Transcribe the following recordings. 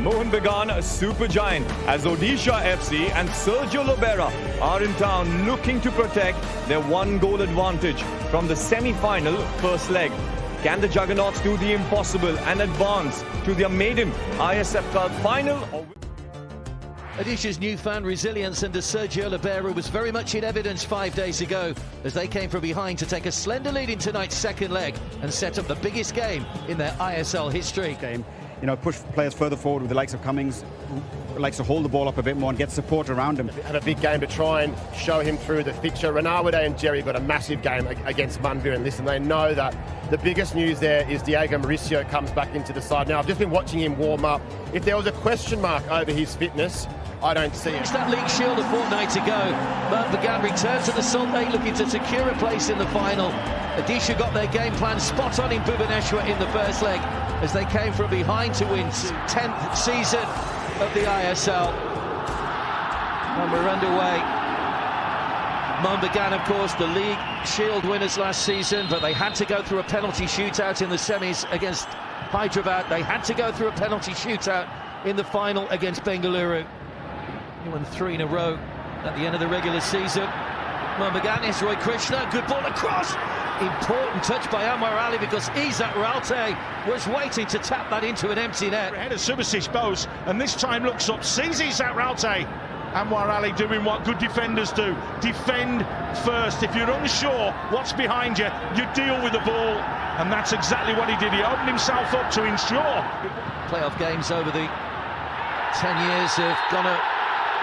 Mohun Bagan, a super giant, as Odisha FC and Sergio Lobera are in town looking to protect their one-goal advantage from the semi-final first leg. Can the Juggernauts do the impossible and advance to their maiden ISL Cup final? Odisha's newfound resilience under Sergio Lobera was very much in evidence 5 days ago as they came from behind to take a slender lead in tonight's second leg and set up the biggest game in their ISL history. Push players further forward with the likes of Cummings, who likes to hold the ball up a bit more and get support around him. Have a big game to try and show him through the fixture. Renawade and Jerry got a massive game against Munvir, and listen, they know that the biggest news there is Diego Mauricio comes back into the side. Now, I've just been watching him warm up. If there was a question mark over his fitness, I don't see it. It's that League Shield a fortnight to go. Mohun Bagan returns to the Salt Lake looking to secure a place in the final. Odisha got their game plan spot on in Bhubaneswar in the first leg as they came from behind to win 10th season of the ISL. And we're underway. Mohun Bagan, of course, the League Shield winners last season, but they had to go through a penalty shootout in the semis against Hyderabad. They had to go through a penalty shootout in the final against Bengaluru. He won 3 in a row at the end of the regular season. Mohun Bagan is Roy Krishna, good ball across. Important touch by Anwar Ali because Izzat Ralte was waiting to tap that into an empty net. Ahead of Subasic Bose, and this time looks up, sees Izzat Ralte. Anwar Ali doing what good defenders do. Defend first. If you're unsure what's behind you, you deal with the ball. And that's exactly what he did. He opened himself up to ensure. Playoff games over the 10 years have gone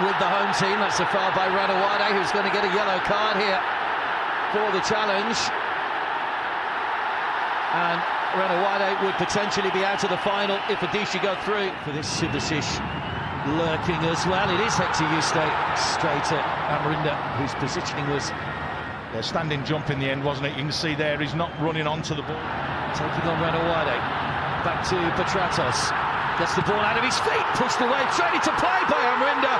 with the home team. That's a foul by Ranawade, who's going to get a yellow card here for the challenge. And Ranawade would potentially be out of the final if Odisha go through. For this Subasic lurking as well. It is Hector Eustace straight at Amrinda, whose positioning was a standing jump in the end, wasn't it? You can see there he's not running onto the ball. Taking on Ranawade. Back to Petratos. Gets the ball out of his feet, pushed away, straight into play by Amrinda.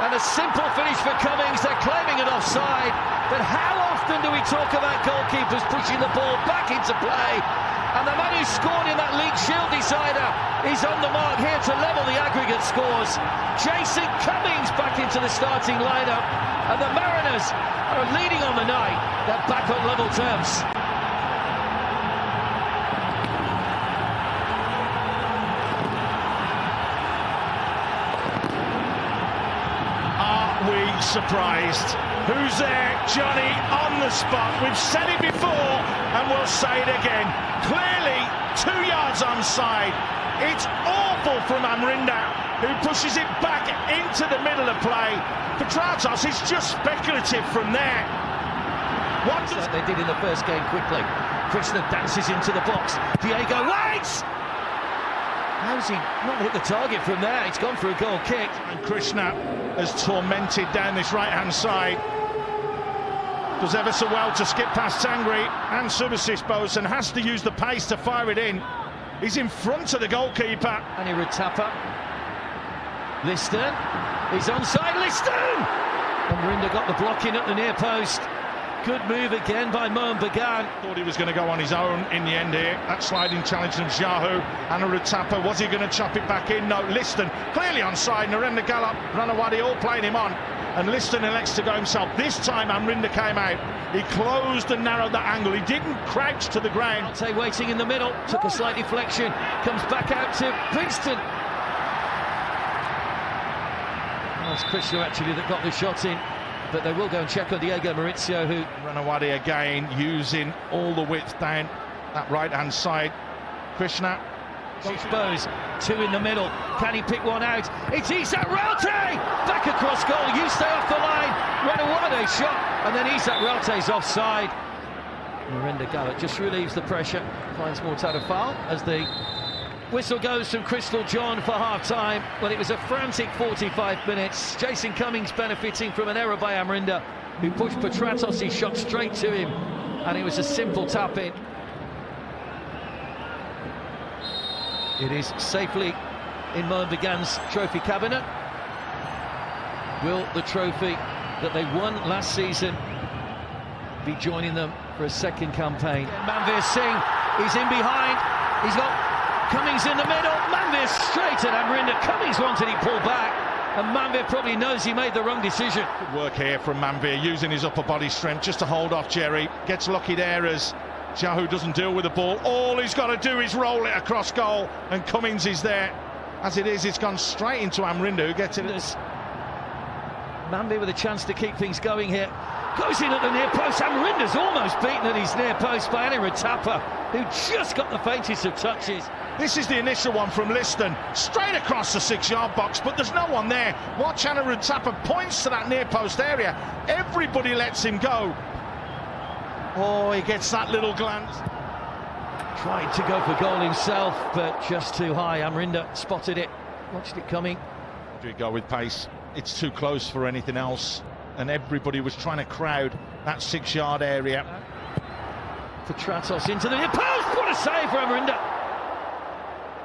And a simple finish for Cummings. They're claiming an offside. But how often do we talk about goalkeepers pushing the ball back into play? And the man who scored in that League Shield decider is on the mark here to level the aggregate scores. Jason Cummings back into the starting lineup. And the Mariners are leading on the night. They're back on level terms. Surprised. Who's there? Johnny on the spot. We've said it before and we'll say it again. Clearly 2 yards onside. It's awful from Amrinda, who pushes it back into the middle of play. Petratos is just speculative from there. What like they did in the first game quickly. Krishna dances into the box. Diego waits! How's he not hit the target from there? It's gone for a goal kick. And Krishna has tormented down this right-hand side. Does ever so well to skip past Tangri and Subasic Bose and has to use the pace to fire it in. He's in front of the goalkeeper. And he Ratapa. Liston. He's onside. Liston! And Marinda got the block in at the near post. Good move again by Mohun Bagan. Thought he was going to go on his own in the end here. That sliding challenge from Jahu and a Ratapa. Was he going to chop it back in? No. Liston clearly onside. Narendra Gallop, Ranawade all playing him on. And Liston elects to go himself. This time Amrinda came out. He closed and narrowed that angle. He didn't crouch to the ground. Ralte waiting in the middle. Took a slight deflection. Comes back out to Princeton. Well, it's Krishna actually that got the shot in. But they will go and check on Diego Mauricio, who... Ranawade again, using all the width down that right-hand side. Krishna. Bose, 2 in the middle. Can he pick one out? It's Izzat Ralte! Back across goal. You stay off the line. Ranawade shot. And then Izzat Ralte's offside. Narendra Gallop just relieves the pressure. Finds Mortada foul as the whistle goes from Crystal John for half-time. Well, it was a frantic 45 minutes. Jason Cummings benefiting from an error by Amrinda, who pushed Petratos. He shot straight to him, and it was a simple tap-in. It is safely in Mohun Bagan's trophy cabinet. Will the trophy that they won last season be joining them for a second campaign? Manveer Singh, he's in behind. He's got Cummings in the middle. Manvir straight at Amrinda. Cummings wanted it pulled back, and Manvir probably knows he made the wrong decision. Good work here from Manvir, using his upper body strength just to hold off Jerry. Gets lucky there as Jahu doesn't deal with the ball. All he's got to do is roll it across goal, and Cummings is there. As it is, it's gone straight into Amrinda, who gets it. Manvir with a chance to keep things going here. Goes in at the near post. Amrinda's almost beaten at his near post by Ratapa, who just got the faintest of touches. This is the initial one from Liston, straight across the 6-yard box, but there's no one there. Watch Ratapa points to that near post area. Everybody lets him go. Oh, he gets that little glance. Tried to go for goal himself, but just too high. Amrinda spotted it, watched it coming. Do you go with pace? It's too close for anything else, and everybody was trying to crowd that 6-yard area. For Tratos into the near post. What a save for Amrinda.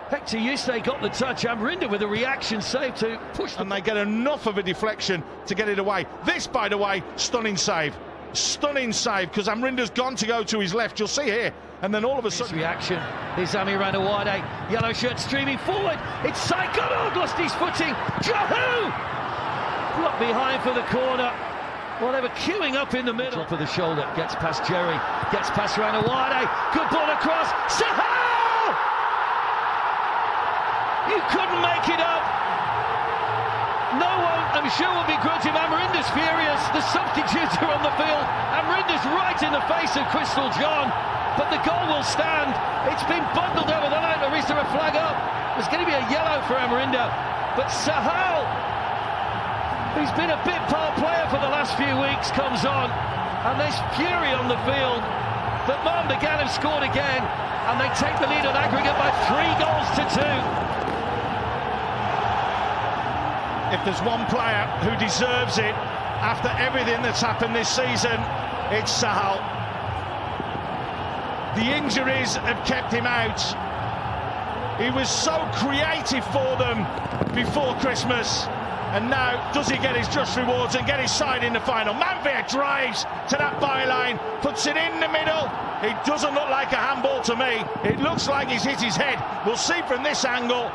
Hector Yuste got the touch. Amrinda with a reaction save to push them. And they get enough of a deflection to get it away. This, by the way, stunning save. Stunning save, because Amrinda's gone to go to his left. You'll see here. And then all of a sudden... reaction. Here's Ami Ranawade. Yellow shirt streaming forward. It's Saikonog, lost his footing. Jahu! Blocked behind for the corner. Well, they were queuing up in the middle. Top of the shoulder. Gets past Jerry. Gets past Ranawade. Good ball across. Sahal! You couldn't make it up. No one, I'm sure, will begrudge him. Amrinda's furious. The substitutes are on the field. Amrinda's right in the face of Crystal John. But the goal will stand. It's been bundled over the line. Or is there a flag up? There's going to be a yellow for Amrinda. But Sahal, who's been a bit part player for the last few weeks, comes on. And there's fury on the field. But Mohun Bagan have scored again. And they take the lead on aggregate by 3 goals to 2. If there's one player who deserves it after everything that's happened this season, it's Sahal. The injuries have kept him out. He was so creative for them before Christmas, and now does he get his just rewards and get his side in the final? Manvir drives to that byline, puts it in the middle. It doesn't look like a handball to me. It looks like he's hit his head. We'll see from this angle.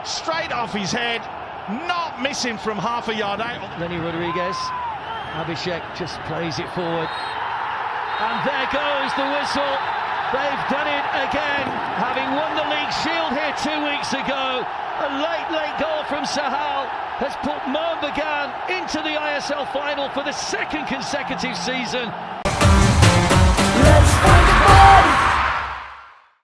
Straight off his head. Not missing from half a yard out. Lenny Rodriguez. Abhishek just plays it forward. And there goes the whistle. They've done it again. Having won the league shield here 2 weeks ago, a late goal from Sahal has put Mohun Bagan into the ISL final for the 2nd consecutive season. Let's fight the ball!